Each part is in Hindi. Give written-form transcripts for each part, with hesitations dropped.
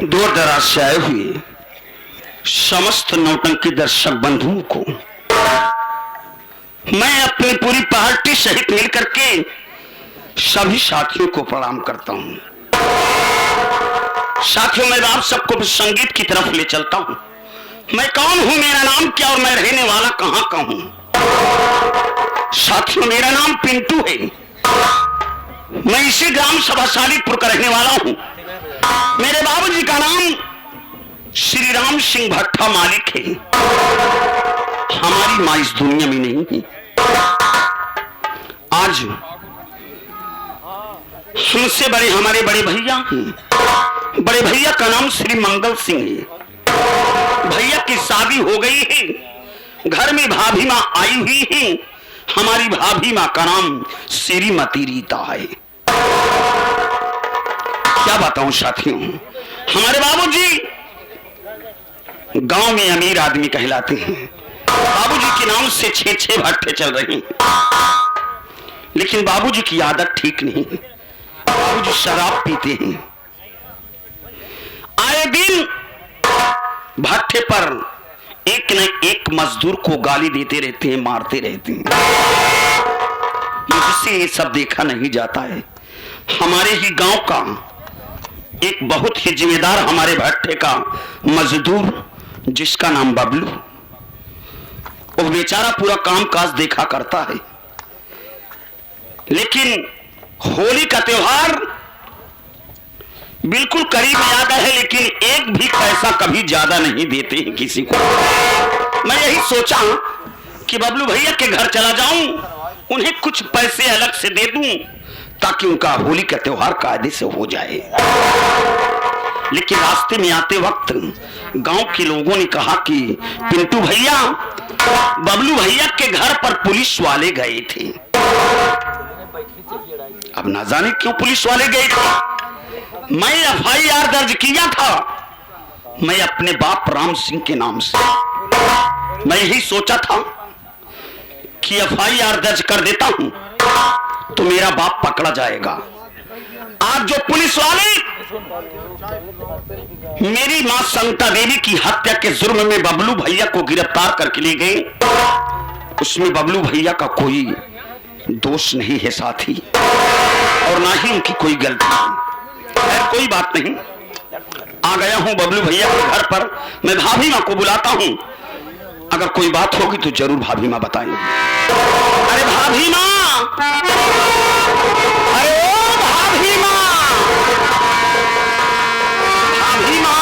दूर दराज से आए हुए समस्त नौटंकी दर्शक बंधुओं को मैं अपनी पूरी पार्टी सहित मिलकर के सभी साथियों को प्रणाम करता हूं। साथियों, मैं आप सबको संगीत की तरफ ले चलता हूं। मैं कौन हूं, मेरा नाम क्या और मैं रहने वाला कहां का हूं। साथियों, मेरा नाम पिंटू है। मैं इसी ग्राम सभा सालीपुर का रहने वाला हूं। मेरे बाबूजी का नाम श्री राम सिंह भट्टा मालिक है। हमारी मां इस दुनिया में नहीं है। आज हमसे बड़े हमारे बड़े भैया हैं। बड़े भैया का नाम श्री मंगल सिंह है। भैया की शादी हो गई है। घर में भाभी मां आई हुई है। हमारी भाभी मां का नाम श्रीमती रीता है। क्या बताऊं साथियों, हमारे बाबूजी गांव में अमीर आदमी कहलाते हैं। बाबूजी के नाम से 6 भट्टे चल रहे हैं, लेकिन बाबूजी की आदत ठीक नहीं है। बाबूजी शराब पीते हैं। आए दिन भट्टे पर एक न एक मजदूर को गाली देते रहते हैं, मारते रहते हैं। मुझसे ये सब देखा नहीं जाता है। हमारे ही गांव का एक बहुत ही जिम्मेदार हमारे भट्टे का मजदूर जिसका नाम बबलू, वो बेचारा पूरा काम काज देखा करता है। लेकिन होली का त्योहार बिल्कुल करीब आता है, लेकिन एक भी पैसा कभी ज्यादा नहीं देते हैं किसी को। मैं यही सोचा कि बबलू भैया के घर चला जाऊं, उन्हें कुछ पैसे अलग से दे दूं ताकि उनका होली का त्योहार कायदे से हो जाए। लेकिन रास्ते में आते वक्त गांव के लोगों ने कहा कि पिंटू भैया, बबलू भैया के घर पर पुलिस वाले गए थे। अब ना जाने क्यों पुलिस वाले गए थे। मैं FIR दर्ज किया था, मैं अपने बाप राम सिंह के नाम से। मैं यही सोचा था कि FIR दर्ज कर देता हूं तो मेरा बाप पकड़ा जाएगा। आज जो पुलिस वाले मेरी मां संता देवी की हत्या के जुर्म में बबलू भैया को गिरफ्तार करके ले गए, उसमें बबलू भैया का कोई दोष नहीं है साथी, और ना ही उनकी कोई गलती है। कोई बात नहीं, आ गया हूं बबलू भैया के घर पर। मैं भाभी मां को बुलाता हूं, अगर कोई बात होगी तो जरूर भाभी मां बताएंगे। अरे भाभी मां, अरे ओ भाभी मां, भाभी मां,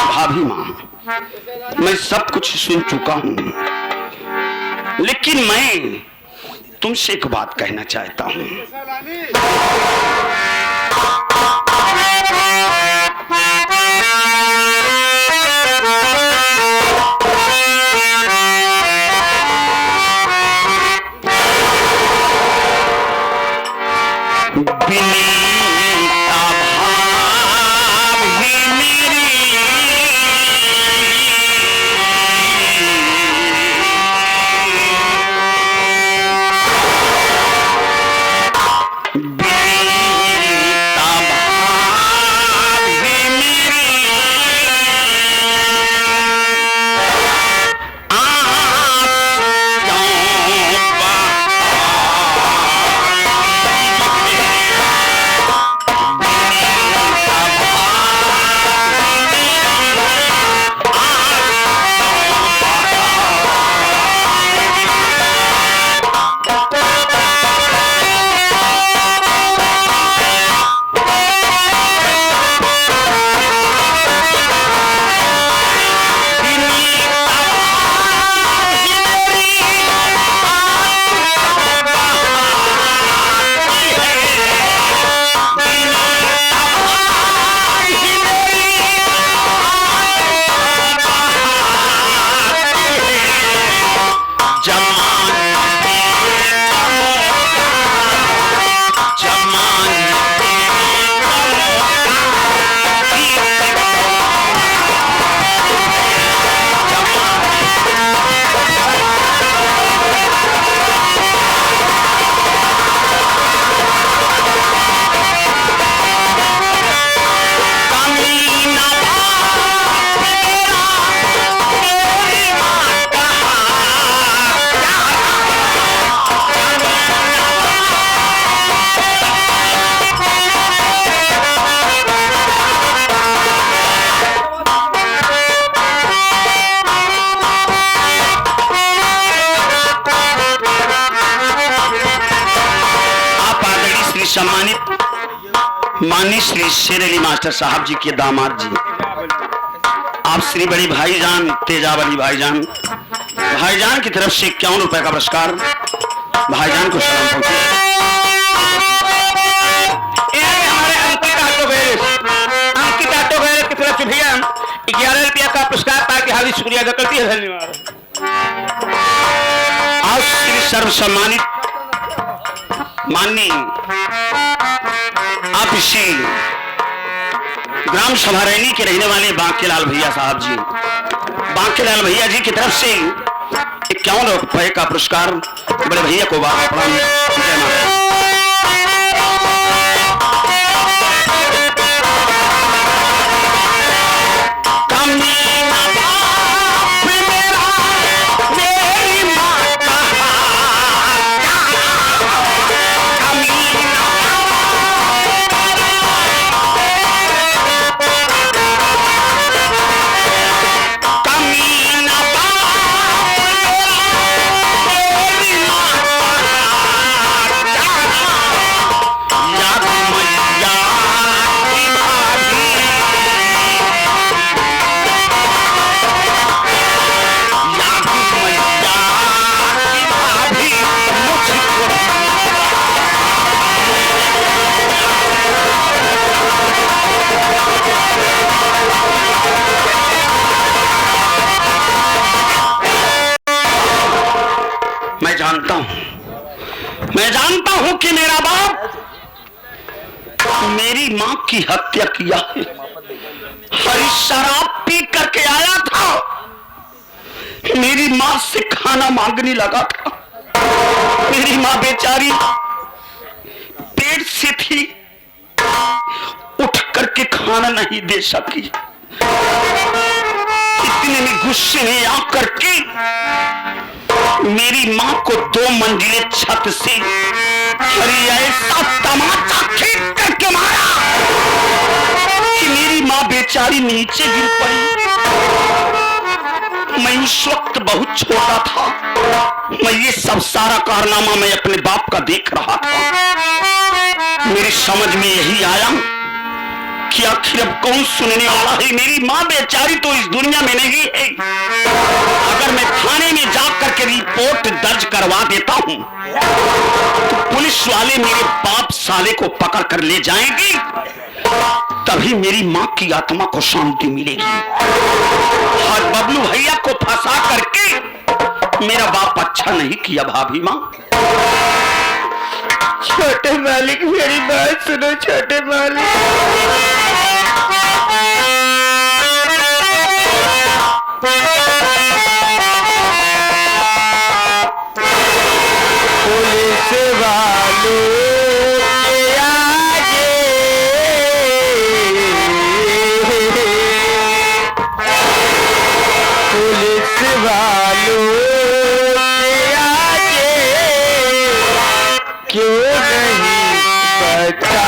भाभी मां, मैं सब कुछ सुन चुका हूं, लेकिन मैं तुमसे एक बात कहना चाहता हूं। सम्मानित माननीय श्री शेर अली मास्टर साहब जी के दामाद जी, आप श्री बड़ी भाईजान तेजाब अली भाईजान की तरफ से 51 रुपए का पुरस्कार भाईजान को सलाम पहुंचे। हमारे अंकित ऑटो गैरेज की तरफ से भैया 11 रुपया का पुरस्कार पाके हार्दिक शुक्रिया अदा करती है, धन्यवाद। आज श्री सर्व सम्मानित माननीय आप इसी ग्राम सभा रैनी के रहने वाले बांकेलाल भैया साहब जी, बांकेलाल भैया जी की तरफ से 51 रुपए का पुरस्कार बड़े भैया को बाबा प्रणाम। जय माता। मैं जानता हूं कि मेरा बाप मेरी मां की हत्या किया है। हरी शराब पी करके आया था, मेरी मां से खाना मांगने लगा था। मेरी मां बेचारी पेट से थी, उठ करके खाना नहीं दे सकी। इतने में गुस्से में आकर के मेरी मां को 2 मंजिले छत से ऐसा तमाचा खींच करके मारा कि मेरी मां बेचारी नीचे गिर पड़ी। मैं उस वक्त बहुत छोटा था, मैं ये सब सारा कारनामा मैं अपने बाप का देख रहा था। मेरी समझ में यही आया कि आखिर अब कौन सुनने वाला है। मेरी मां बेचारी तो इस दुनिया में नहीं है। अगर मैं थाने में जाकर के रिपोर्ट दर्ज करवा देता हूं तो पुलिस वाले मेरे बाप साले को पकड़ कर ले जाएंगे, तभी मेरी मां की आत्मा को शांति मिलेगी। और बबलू भैया को फंसा करके मेरा बाप अच्छा नहीं किया। भाभी मां, छोटे मालिक मेरी बात सुनो, छोटे मालिक। पुलिस वालों के आगे पुलिस वालों के आगे क्यों नहीं बचा?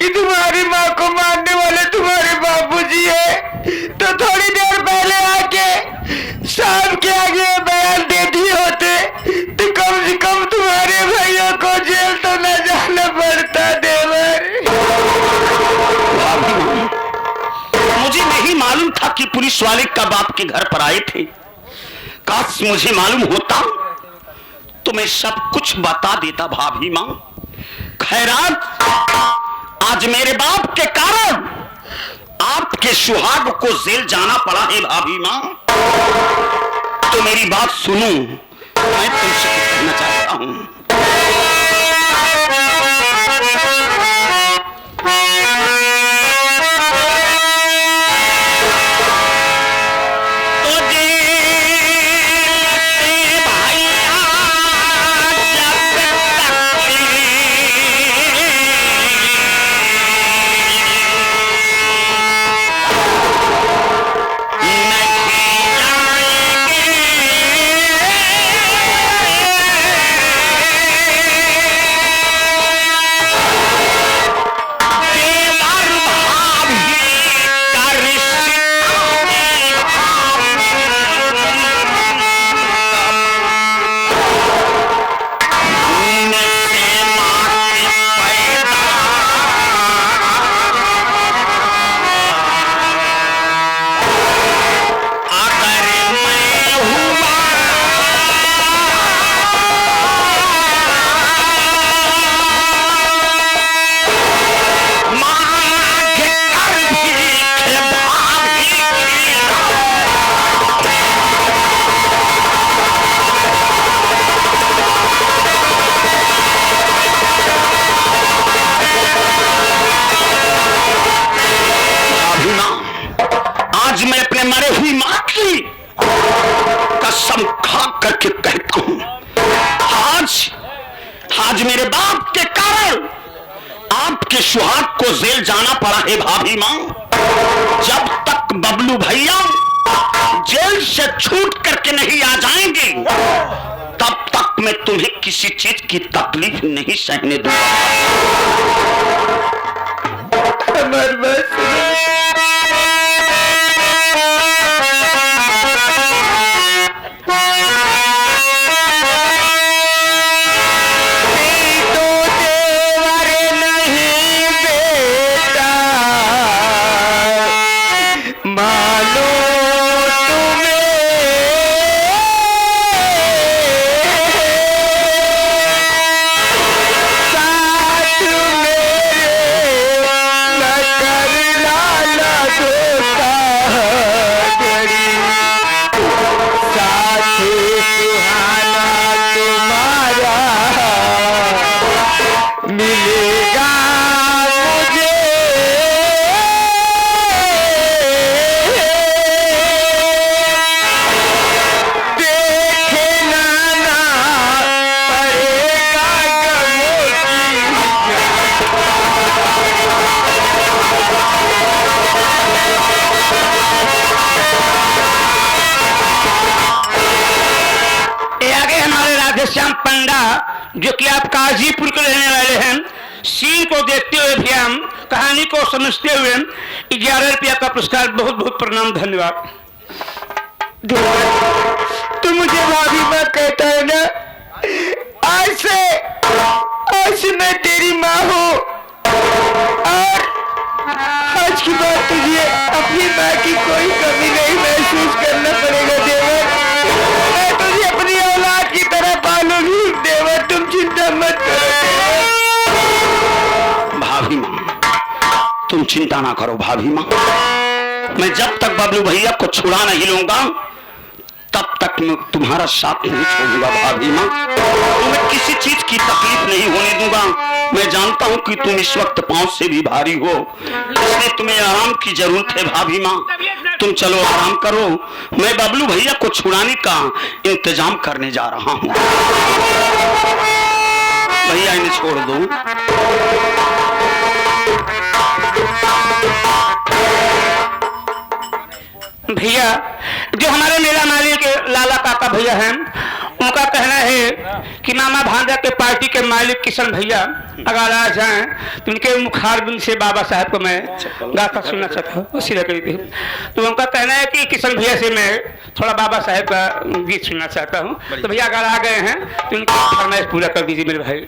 कि तुम्हारी माँ को मारने वाले तुम्हारे बाबूजी है, तो थोड़ी देर पहले आके शाम के आगे बयान दे दिए होते तो कम से कम तुम्हारे भाइयों को जेल तो न जाना पड़ता। देवर, मुझे नहीं मालूम था कि पुलिस वाले कब आपके घर पर आए थे। काश मुझे मालूम होता तो मैं सब कुछ बता देता भाभी माँ। खैरात, आज मेरे बाप के कारण आपके सुहाग को जेल जाना पड़ा है भाभी माँ। तो मेरी बात सुनो, मैं तुमसे कुछ कहना चाहता हूं। कसम खा करके कहता हूं, आज मेरे बाप के कारण आपके सुहाग को जेल जाना पड़ा है भाभी मां। जब तक बबलू भैया जेल से छूट करके नहीं आ जाएंगे तब तक मैं तुम्हें किसी चीज की तकलीफ नहीं सहने दूंगा। श्याम पंडा जो कि आप काजीपुर के रहने वाले हैं, सीन को देखते हुए भी हम कहानी को समझते हुए 11 रुपया का पुरस्कार, बहुत बहुत प्रणाम, धन्यवाद। तू मुझे भाभी माँ कहता है ना, आज से मैं तेरी माँ हूँ और आज की बात तुझे अपनी माँ की कोई कमी नहीं महसूस करना पड़ेगा। देवर, मैं तुझे अपनी औलाद की तरह पालूंगी। देवर, तुम चिंता मत करो। भाभी माँ, तुम चिंता ना करो भाभी माँ। मैं जब तक बबलू भैया को छुड़ा नहीं लूंगा तब तक मैं तुम्हारा साथ नहीं छोड़ूंगा भाभी माँ। तुम्हें किसी चीज की तकलीफ नहीं होने दूंगा। मैं जानता हूँ कि तुम इस वक्त पांव से भी भारी हो, इसलिए तुम्हें आराम की जरूरत है भाभी माँ। तुम चलो आराम करो, मैं बबलू भैया को छुड़ाने का इंतजाम करने जा रहा हूँ। भैया इन्हें छोड़ दो। भैया जो हमारे मेला माली के लाला काका भैया हैं, उनका कहना है कि मामा भांजा के पार्टी के मालिक किशन भैया अगर आ जाएं तो उनके मुखारबिन से बाबा साहब को मैं गाथा सुनना चाहता हूँ, उसी लकड़ी। तो उनका कहना है कि किशन भैया से मैं थोड़ा बाबा साहब का गीत सुनना चाहता हूँ। तो भैया अगर आ गए हैं तो उनकी फरमाइश पूरा कर दीजिए मेरे भाई।